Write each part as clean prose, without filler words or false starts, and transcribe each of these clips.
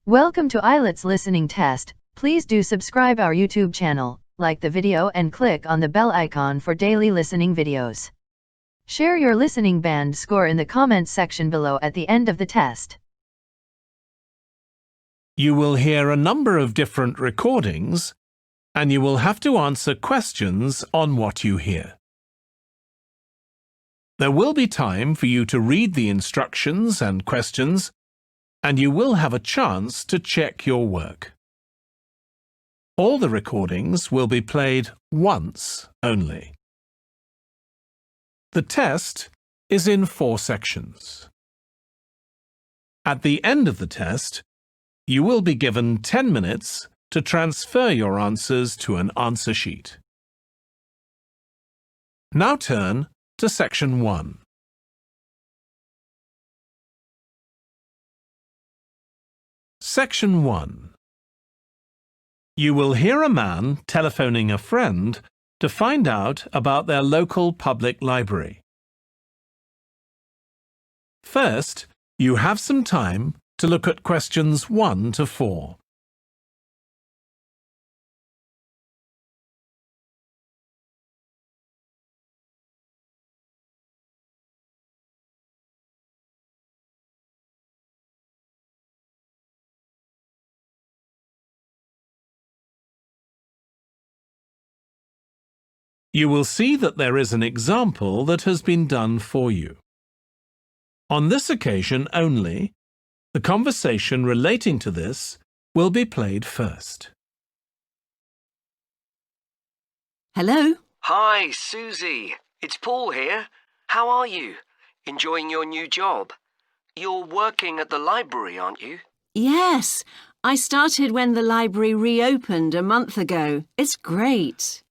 Welcome to Ielts listening test. Please do subscribe our YouTube channel, like the video and click on the bell icon for daily listening videos. Share your listening band score in the comments section below at the end of the test. You will hear a number of different recordings, and you will have to answer questions on what you hear. There will be time for you to read the instructions and questions, and you will have a chance to check your work. All the recordings will be played once only. The test is in 4 sections. At the end of the test, you will be given 10 minutes to transfer your answers to an answer sheet. Now turn to Section 1. Section 1. You will hear a man telephoning a friend to find out about their local public library. First, you have some time to look at questions 1 to 4. You will see that there is an example that has been done for you. On this occasion only, the conversation relating to this will be played first. Hello? Hi, Susie. It's Paul here. How are you? Enjoying your new job? You're working at the library, aren't you? Yes, I started when the library reopened a month ago. It's great.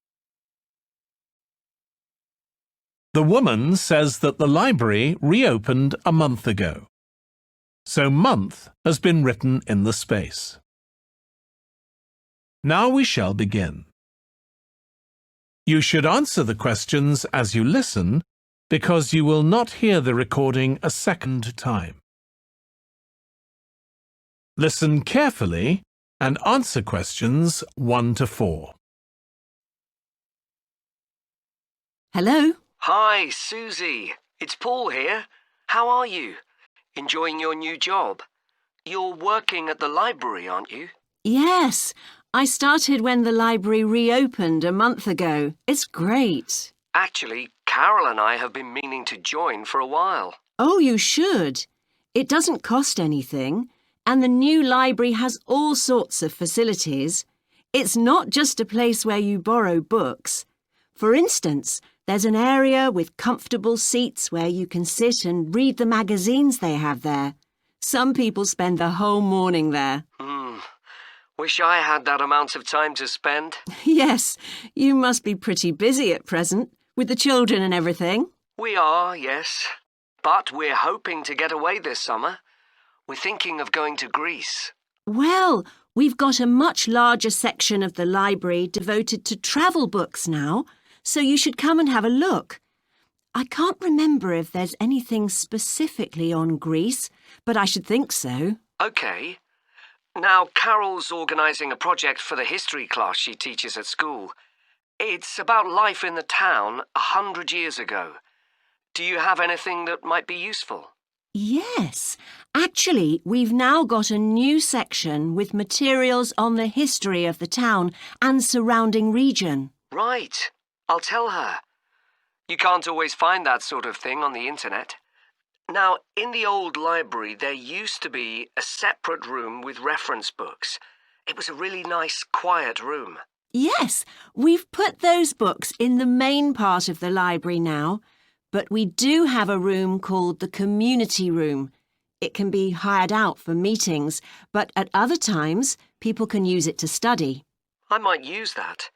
The woman says that the library reopened a month ago. So month has been written in the space. Now we shall begin. You should answer the questions as you listen, because you will not hear the recording a second time. Listen carefully and answer questions 1 to 4. Hello? Hi, Susie. It's Paul here. How are you? Enjoying your new job? You're working at the library, aren't you? Yes, I started when the library reopened a month ago. It's great. Actually, Carol and I have been meaning to join for a while. Oh, you should. It doesn't cost anything, and the new library has all sorts of facilities. It's not just a place where you borrow books. For instance, there's an area with comfortable seats where you can sit and read the magazines they have there. Some people spend the whole morning there. Wish I had that amount of time to spend. Yes, you must be pretty busy at present, with the children and everything. We are, yes. But we're hoping to get away this summer. We're thinking of going to Greece. Well, we've got a much larger section of the library devoted to travel books now, so you should come and have a look. I can't remember if there's anything specifically on Greece, but I should think so. OK. Now, Carol's organising a project for the history class she teaches at school. It's about life in the town 100 years ago. Do you have anything that might be useful? Yes. Actually, we've now got a new section with materials on the history of the town and surrounding region. Right. I'll tell her. You can't always find that sort of thing on the internet. Now, in the old library, there used to be a separate room with reference books. It was a really nice, quiet room. Yes, we've put those books in the main part of the library now, but we do have a room called the community room. It can be hired out for meetings, but at other times, people can use it to study. I might use that.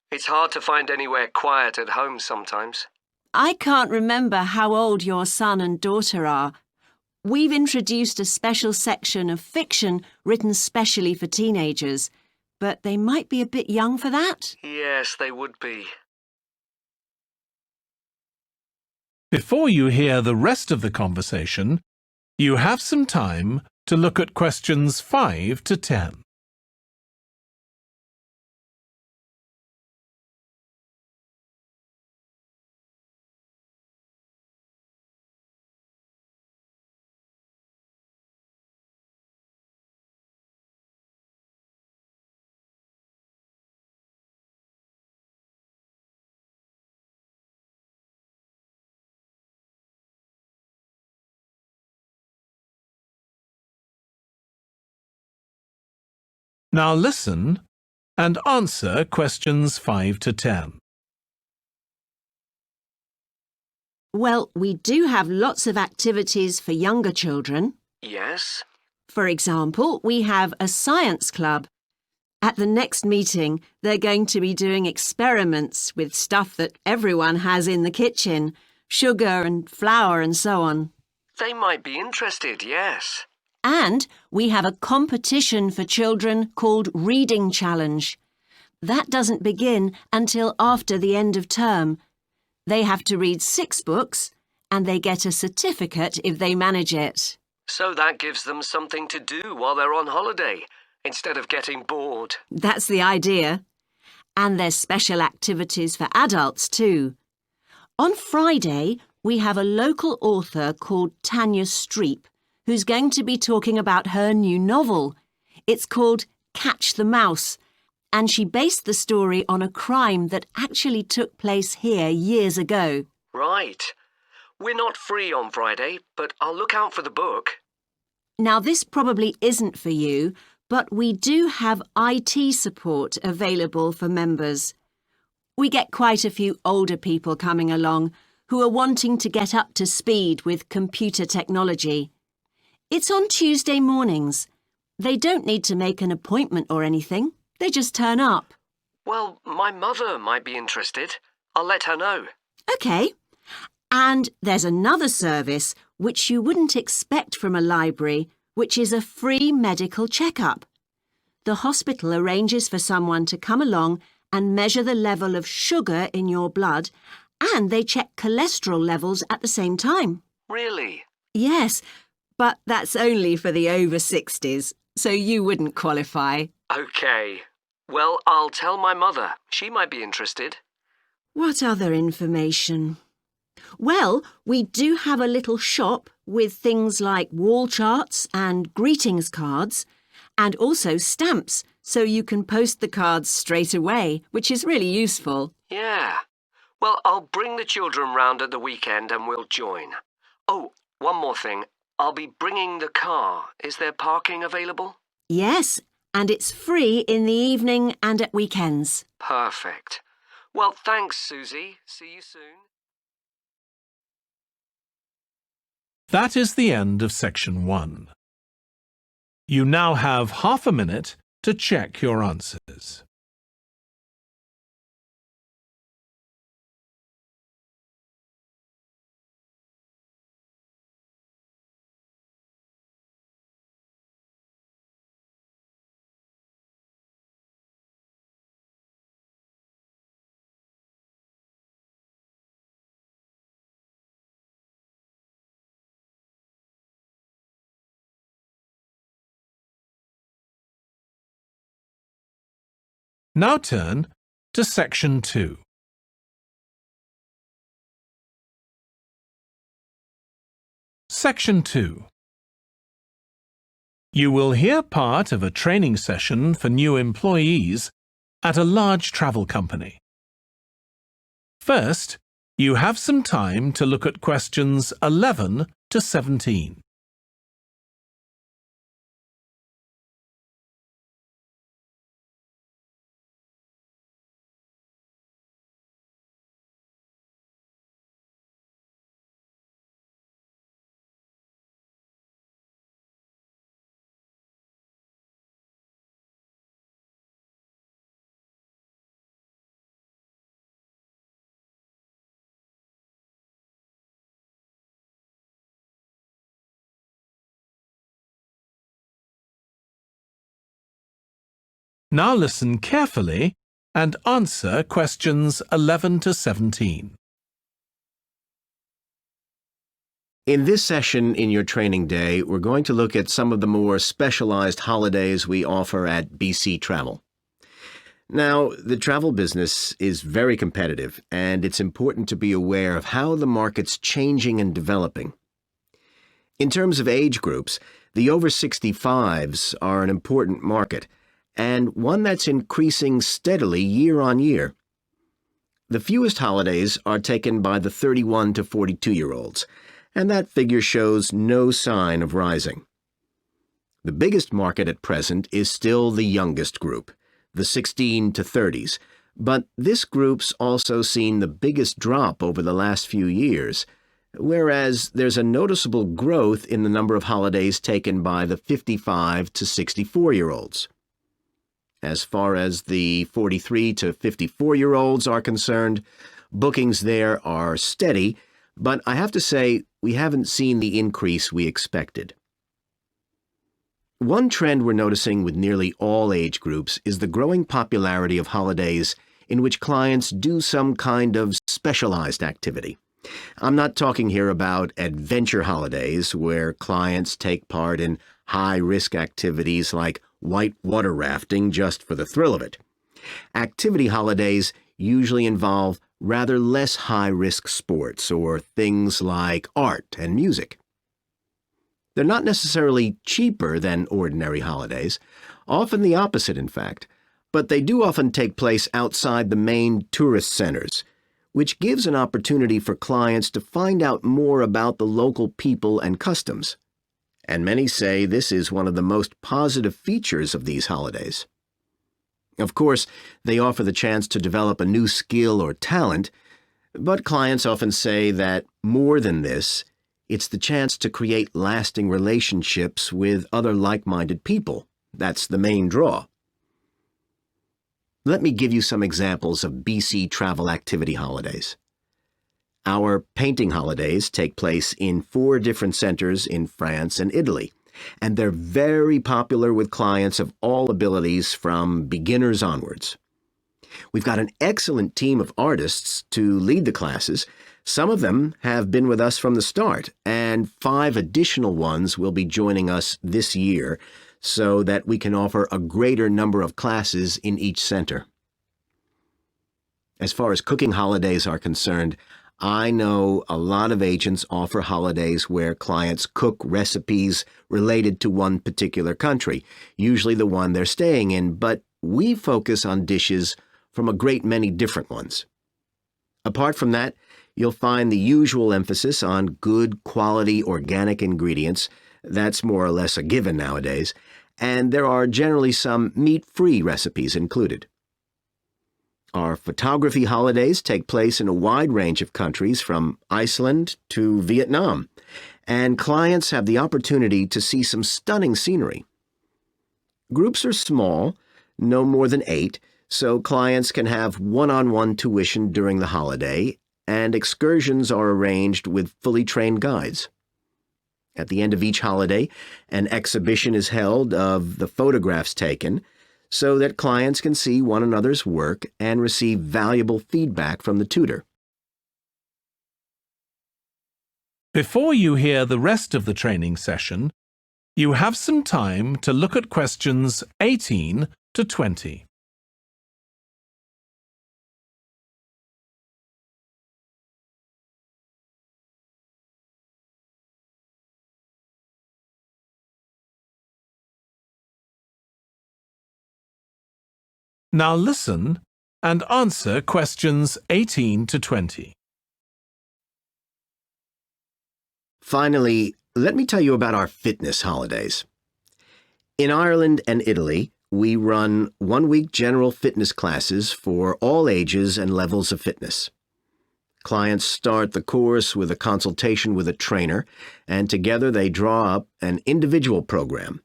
It's hard to find anywhere quiet at home sometimes. I can't remember how old your son and daughter are. We've introduced a special section of fiction written specially for teenagers, but they might be a bit young for that. Yes, they would be. Before you hear the rest of the conversation, you have some time to look at questions 5 to 10. Now listen and answer questions 5 to 10. Well, we do have lots of activities for younger children. Yes? For example, we have a science club. At the next meeting, they're going to be doing experiments with stuff that everyone has in the kitchen, sugar and flour and so on. They might be interested, yes. And we have a competition for children called Reading Challenge. That doesn't begin until after the end of term. They have to read 6 books and they get a certificate if they manage it. So that gives them something to do while they're on holiday, instead of getting bored. That's the idea. And there's special activities for adults too. On Friday, we have a local author called Tanya Streep, who's going to be talking about her new novel. It's called Catch the Mouse, and she based the story on a crime that actually took place here years ago. Right. We're not free on Friday, but I'll look out for the book. Now, this probably isn't for you, but we do have IT support available for members. We get quite a few older people coming along who are wanting to get up to speed with computer technology. It's on Tuesday mornings. They don't need to make an appointment or anything. They just turn up. Well, my mother might be interested. I'll let her know. OK. And there's another service which you wouldn't expect from a library, which is a free medical checkup. The hospital arranges for someone to come along and measure the level of sugar in your blood, and they check cholesterol levels at the same time. Really? Yes, but that's only for the over 60s, so you wouldn't qualify. OK. Well, I'll tell my mother. She might be interested. What other information? Well, we do have a little shop with things like wall charts and greetings cards, and also stamps, so you can post the cards straight away, which is really useful. Yeah. Well, I'll bring the children round at the weekend and we'll join. Oh, one more thing. I'll be bringing the car. Is there parking available? Yes, and it's free in the evening and at weekends. Perfect. Well, thanks, Susie. See you soon. That is the end of section 1. You now have half a minute to check your answers. Now turn to section 2. Section 2. You will hear part of a training session for new employees at a large travel company. First, you have some time to look at questions 11 to 17. Now listen carefully and answer questions 11 to 17. In this session in your training day, we're going to look at some of the more specialized holidays we offer at BC Travel. Now, the travel business is very competitive, and it's important to be aware of how the market's changing and developing. In terms of age groups, the over 65s are an important market, and one that's increasing steadily year on year. The fewest holidays are taken by the 31 to 42-year-olds, and that figure shows no sign of rising. The biggest market at present is still the youngest group, the 16 to 30s, but this group's also seen the biggest drop over the last few years, whereas there's a noticeable growth in the number of holidays taken by the 55 to 64-year-olds. As far as the 43 to 54-year-olds are concerned, bookings there are steady, but I have to say we haven't seen the increase we expected. One trend we're noticing with nearly all age groups is the growing popularity of holidays in which clients do some kind of specialized activity. I'm not talking here about adventure holidays where clients take part in high-risk activities like whitewater rafting just for the thrill of it. Activity holidays usually involve rather less high-risk sports or things like art and music. They're not necessarily cheaper than ordinary holidays, often the opposite in fact, but they do often take place outside the main tourist centers, which gives an opportunity for clients to find out more about the local people and customs. And many say this is one of the most positive features of these holidays. Of course, they offer the chance to develop a new skill or talent, but clients often say that more than this, it's the chance to create lasting relationships with other like-minded people. That's the main draw. Let me give you some examples of BC travel activity holidays. Our painting holidays take place in 4 different centers in France and Italy, and they're very popular with clients of all abilities from beginners onwards. We've got an excellent team of artists to lead the classes. Some of them have been with us from the start, and 5 additional ones will be joining us this year so that we can offer a greater number of classes in each center. As far as cooking holidays are concerned, I know a lot of agents offer holidays where clients cook recipes related to one particular country, usually the one they're staying in, but we focus on dishes from a great many different ones. Apart from that, you'll find the usual emphasis on good quality organic ingredients. That's more or less a given nowadays, and there are generally some meat-free recipes included. Our photography holidays take place in a wide range of countries from Iceland to Vietnam, and clients have the opportunity to see some stunning scenery. Groups are small, no more than 8, so clients can have one-on-one tuition during the holiday, and excursions are arranged with fully trained guides. At the end of each holiday, an exhibition is held of the photographs taken, so that clients can see one another's work and receive valuable feedback from the tutor. Before you hear the rest of the training session, you have some time to look at questions 18 to 20. Now listen and answer questions 18 to 20. Finally, let me tell you about our fitness holidays. In Ireland and Italy, we run one-week general fitness classes for all ages and levels of fitness. Clients start the course with a consultation with a trainer, and together they draw up an individual program.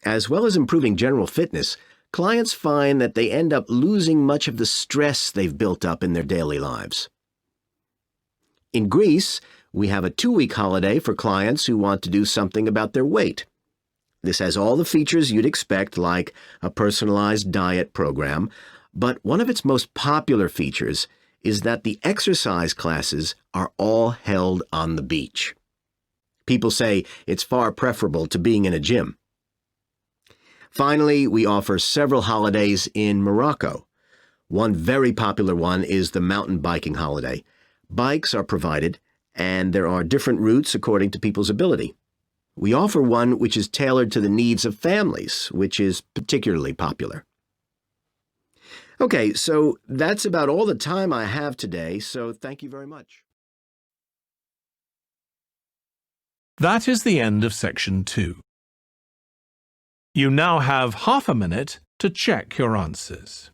As well as improving general fitness, clients find that they end up losing much of the stress they've built up in their daily lives. In Greece, we have a 2-week holiday for clients who want to do something about their weight. This has all the features you'd expect, like a personalized diet program, but one of its most popular features is that the exercise classes are all held on the beach. People say it's far preferable to being in a gym. Finally, we offer several holidays in Morocco. One very popular one is the mountain biking holiday. Bikes are provided, and there are different routes according to people's ability. We offer one which is tailored to the needs of families, which is particularly popular. Okay, so that's about all the time I have today, so thank you very much. That is the end of section 2. You now have half a minute to check your answers.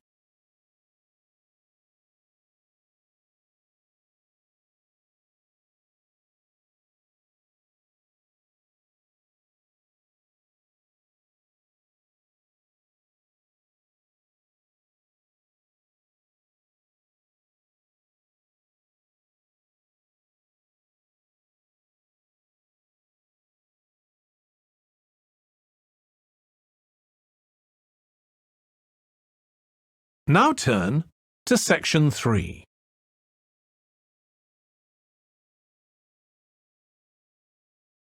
Now turn to section 3.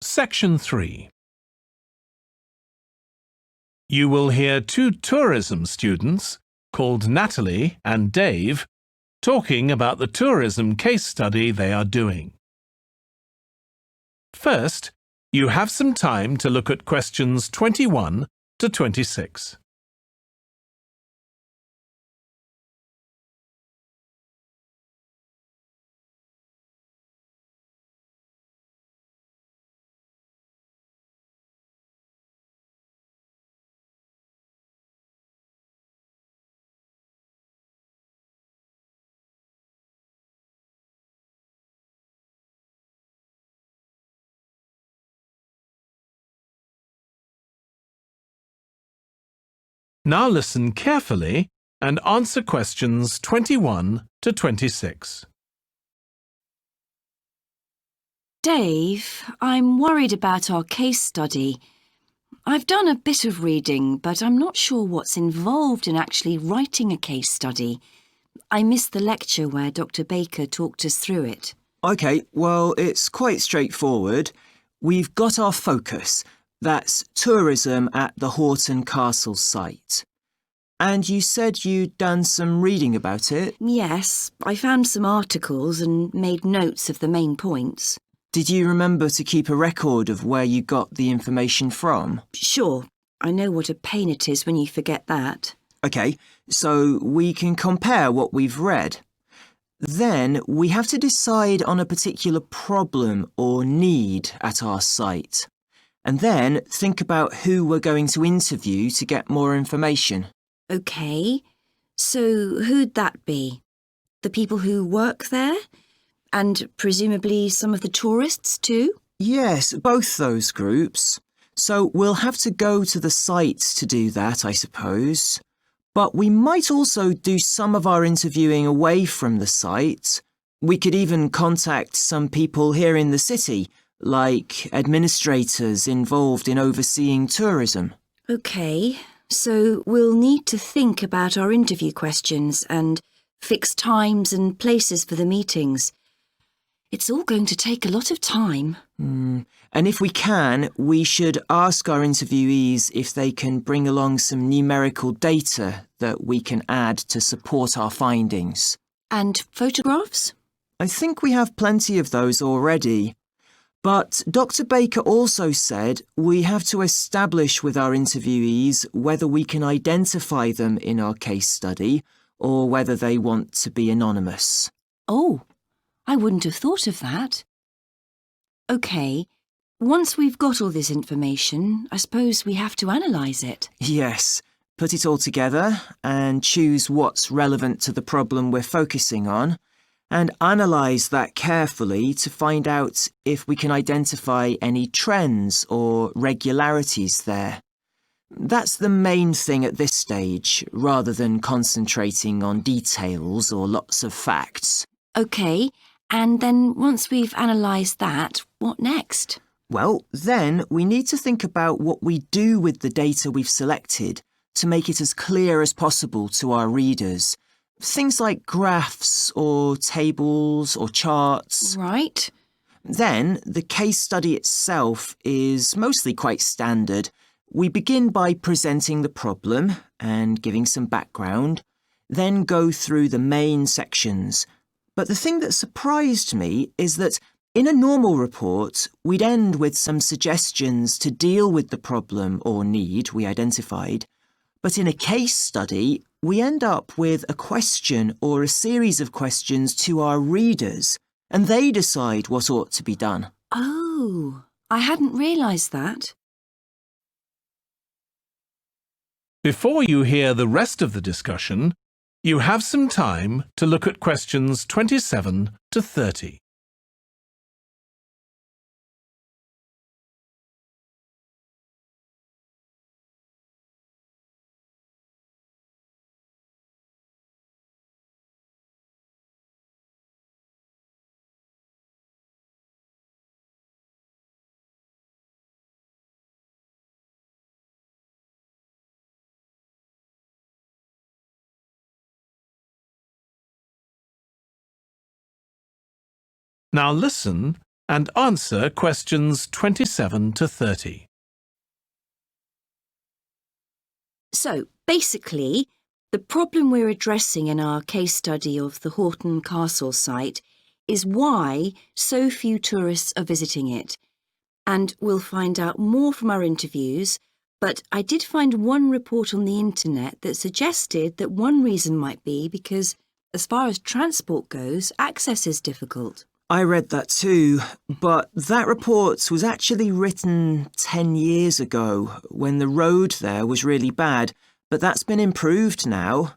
Section 3. You will hear 2 tourism students called Natalie and Dave talking about the tourism case study they are doing. First, you have some time to look at questions 21 to 26. Now listen carefully and answer questions 21 to 26. Dave, I'm worried about our case study. I've done a bit of reading, but I'm not sure what's involved in actually writing a case study. I missed the lecture where Dr. Baker talked us through it. OK, well, it's quite straightforward. We've got our focus. That's tourism at the Horton Castle site. And you said you'd done some reading about it? Yes, I found some articles and made notes of the main points. Did you remember to keep a record of where you got the information from? Sure, I know what a pain it is when you forget that. OK, so we can compare what we've read. Then we have to decide on a particular problem or need at our site. And then think about who we're going to interview to get more information. OK, so who'd that be? The people who work there? And presumably some of the tourists too? Yes, both those groups. So we'll have to go to the site to do that, I suppose. But we might also do some of our interviewing away from the site. We could even contact some people here in the city, like administrators involved in overseeing tourism. OK, so we'll need to think about our interview questions and fix times and places for the meetings. It's all going to take a lot of time. And if we can, we should ask our interviewees if they can bring along some numerical data that we can add to support our findings. And photographs? I think we have plenty of those already. But Dr. Baker also said we have to establish with our interviewees whether we can identify them in our case study or whether they want to be anonymous. Oh, I wouldn't have thought of that. OK, once we've got all this information, I suppose we have to analyse it. Yes, put it all together and choose what's relevant to the problem we're focusing on, and analyse that carefully to find out if we can identify any trends or regularities there. That's the main thing at this stage, rather than concentrating on details or lots of facts. OK, and then once we've analysed that, what next? Well, then we need to think about what we do with the data we've selected to make it as clear as possible to our readers. Things like graphs or tables or charts. Right. Then, the case study itself is mostly quite standard. We begin by presenting the problem and giving some background, then go through the main sections. But the thing that surprised me is that in a normal report, we'd end with some suggestions to deal with the problem or need we identified. But in a case study, we end up with a question or a series of questions to our readers, and they decide what ought to be done. Oh, I hadn't realised that. Before you hear the rest of the discussion, you have some time to look at questions 27 to 30. Now listen and answer questions 27 to 30. So, basically, the problem we're addressing in our case study of the Horton Castle site is why so few tourists are visiting it. And we'll find out more from our interviews, but I did find one report on the internet that suggested that one reason might be because, as far as transport goes, access is difficult. I read that too, but that report was actually written 10 years ago when the road there was really bad, but that's been improved now.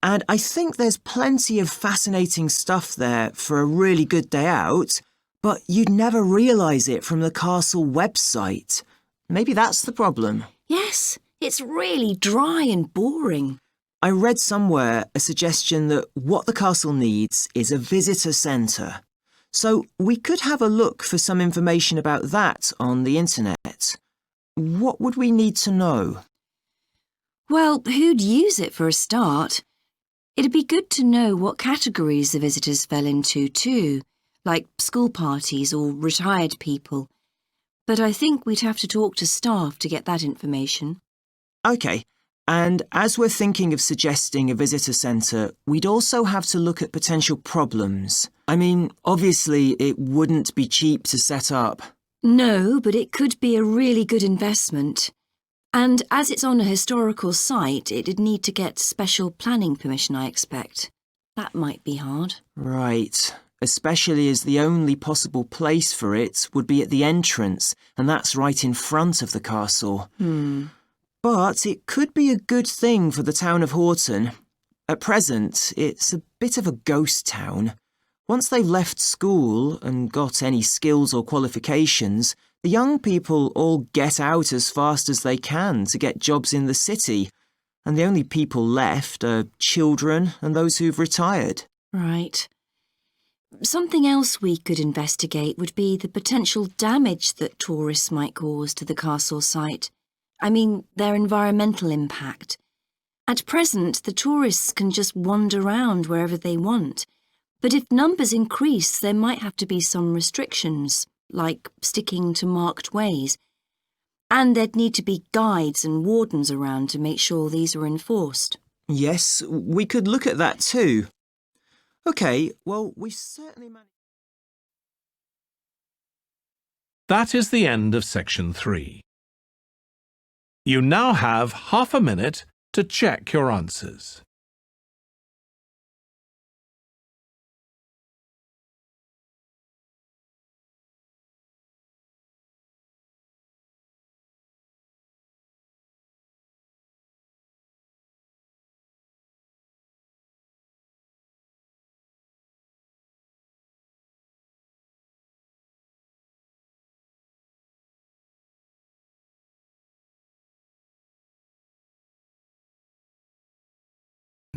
And I think there's plenty of fascinating stuff there for a really good day out, but you'd never realise it from the castle website. Maybe that's the problem. Yes, it's really dry and boring. I read somewhere a suggestion that what the castle needs is a visitor centre. So we could have a look for some information about that on the internet. What would we need to know? Well, who'd use it for a start? It'd be good to know what categories the visitors fell into too, like school parties or retired people. But I think we'd have to talk to staff to get that information. OK, and as we're thinking of suggesting a visitor centre, we'd also have to look at potential problems. I mean, obviously it wouldn't be cheap to set up. No, but it could be a really good investment. And as it's on a historical site, it'd need to get special planning permission, I expect. That might be hard. Right, especially as the only possible place for it would be at the entrance, and that's right in front of the castle. But it could be a good thing for the town of Horton. At present, it's a bit of a ghost town. Once they've left school and got any skills or qualifications, the young people all get out as fast as they can to get jobs in the city, and the only people left are children and those who've retired. Right. Something else we could investigate would be the potential damage that tourists might cause to the castle site. I mean, their environmental impact. At present, the tourists can just wander around wherever they want. But if numbers increase, there might have to be some restrictions, like sticking to marked ways. And there'd need to be guides and wardens around to make sure these are enforced. Yes, we could look at that too. OK, well, we've certainly managed... That is the end of section 3. You now have half a minute to check your answers.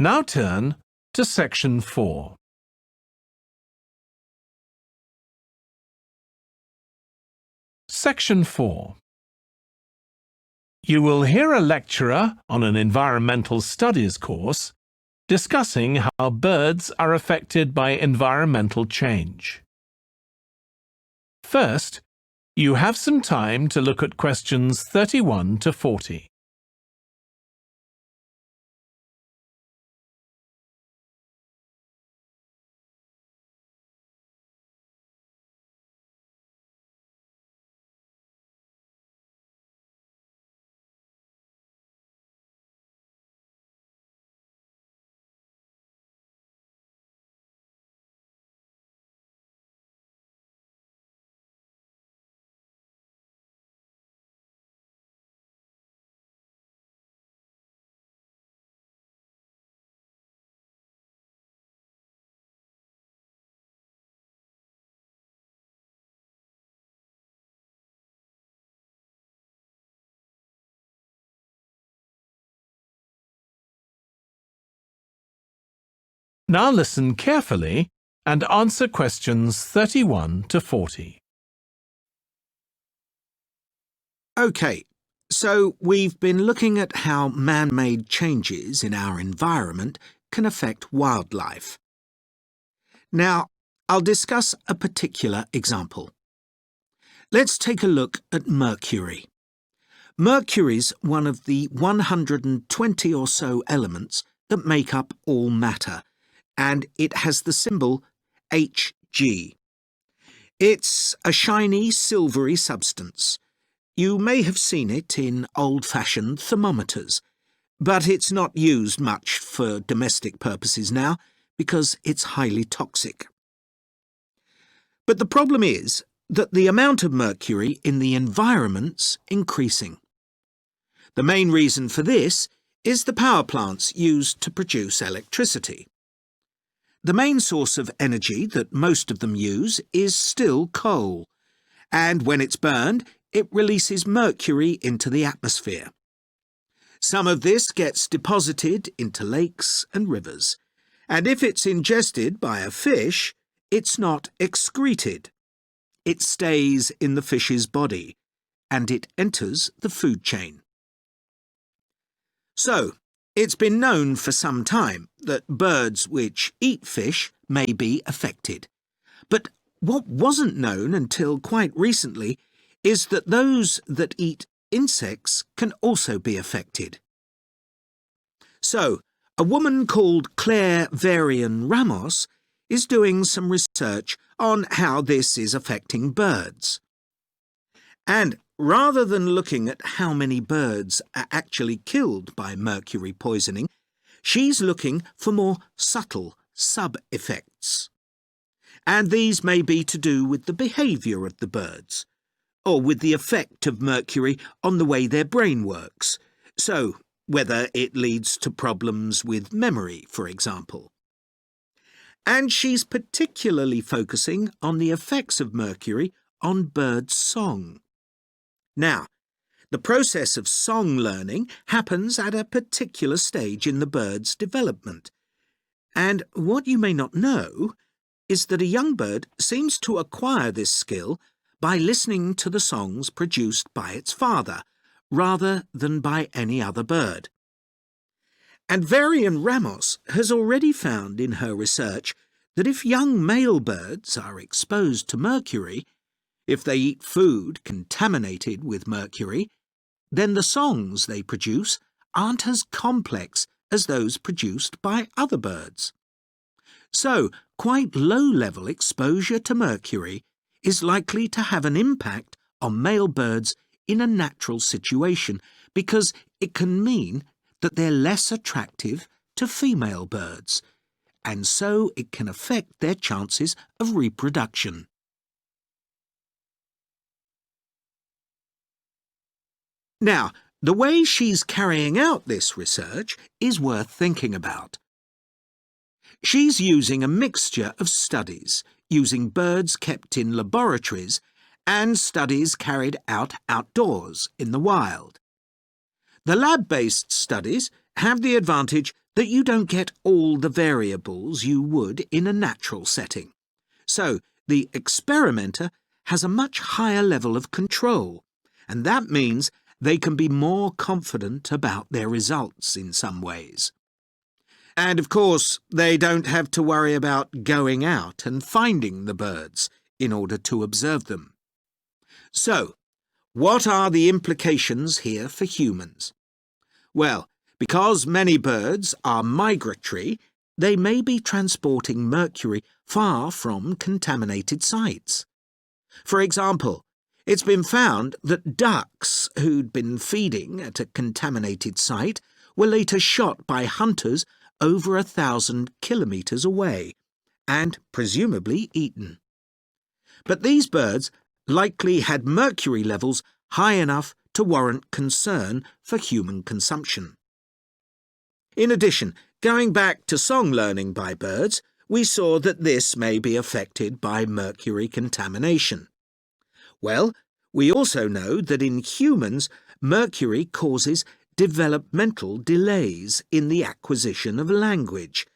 Now turn to section 4. Section 4. You will hear a lecturer on an environmental studies course discussing how birds are affected by environmental change. First, you have some time to look at questions 31 to 40. Now listen carefully and answer questions 31 to 40. OK, so we've been looking at how man-made changes in our environment can affect wildlife. Now, I'll discuss a particular example. Let's take a look at mercury. Mercury's one of the 120 or so elements that make up all matter, and it has the symbol Hg. It's a shiny, silvery substance. You may have seen it in old-fashioned thermometers, but it's not used much for domestic purposes now because it's highly toxic. But the problem is that the amount of mercury in the environment's increasing. The main reason for this is the power plants used to produce electricity. The main source of energy that most of them use is still coal, and when it's burned, it releases mercury into the atmosphere. Some of this gets deposited into lakes and rivers, and if it's ingested by a fish, it's not excreted. It stays in the fish's body, and it enters the food chain. So, it's been known for some time that birds which eat fish may be affected. But what wasn't known until quite recently is that those that eat insects can also be affected. So, a woman called Claire Varian-Ramos is doing some research on how this is affecting birds. And rather than looking at how many birds are actually killed by mercury poisoning, she's looking for more subtle sub-effects. And these may be to do with the behaviour of the birds, or with the effect of mercury on the way their brain works, so whether it leads to problems with memory, for example. And she's particularly focusing on the effects of mercury on bird song. Now, the process of song learning happens at a particular stage in the bird's development. And what you may not know is that a young bird seems to acquire this skill by listening to the songs produced by its father, rather than by any other bird. And Varian-Ramos has already found in her research that if young male birds are exposed to mercury, if they eat food contaminated with mercury, then the songs they produce aren't as complex as those produced by other birds. So, quite low-level exposure to mercury is likely to have an impact on male birds in a natural situation because it can mean that they're less attractive to female birds, and so it can affect their chances of reproduction. Now, the way she's carrying out this research is worth thinking about. She's using a mixture of studies, using birds kept in laboratories and studies carried out outdoors in the wild. The lab-based studies have the advantage that you don't get all the variables you would in a natural setting. So, the experimenter has a much higher level of control, and that means they can be more confident about their results in some ways. And of course, they don't have to worry about going out and finding the birds in order to observe them. So, what are the implications here for humans? Well, because many birds are migratory, they may be transporting mercury far from contaminated sites. For example, it's been found that ducks who'd been feeding at a contaminated site were later shot by hunters over 1,000 kilometres away and presumably eaten. But these birds likely had mercury levels high enough to warrant concern for human consumption. In addition, going back to song learning by birds, we saw that this may be affected by mercury contamination. Well, we also know that in humans, mercury causes developmental delays in the acquisition of language.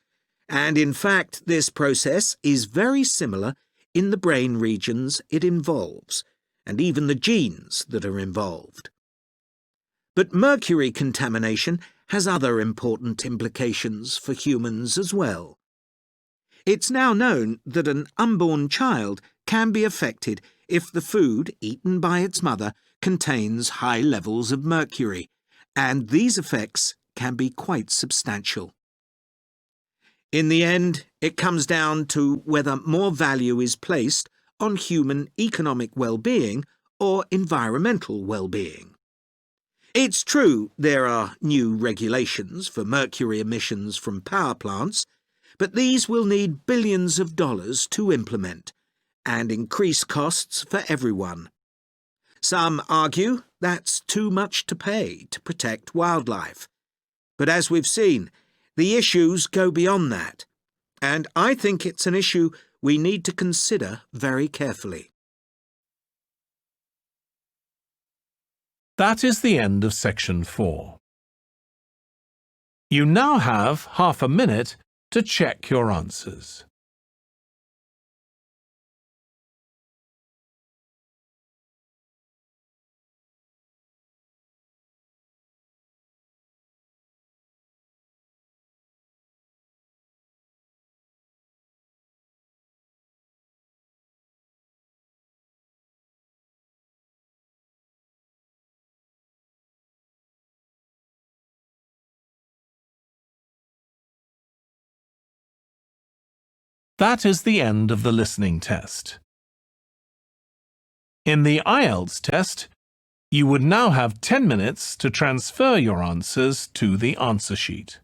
And in fact, this process is very similar in the brain regions it involves, and even the genes that are involved. But mercury contamination has other important implications for humans as well. It's now known that an unborn child can be affected if the food eaten by its mother contains high levels of mercury, and these effects can be quite substantial. In the end, it comes down to whether more value is placed on human economic well-being or environmental well-being. It's true there are new regulations for mercury emissions from power plants, but these will need billions of dollars to implement and increase costs for everyone. Some argue that's too much to pay to protect wildlife. But as we've seen, the issues go beyond that, and I think it's an issue we need to consider very carefully. That is the end of section 4. You now have half a minute to check your answers. That is the end of the listening test. In the Ielts test, you would now have 10 minutes to transfer your answers to the answer sheet.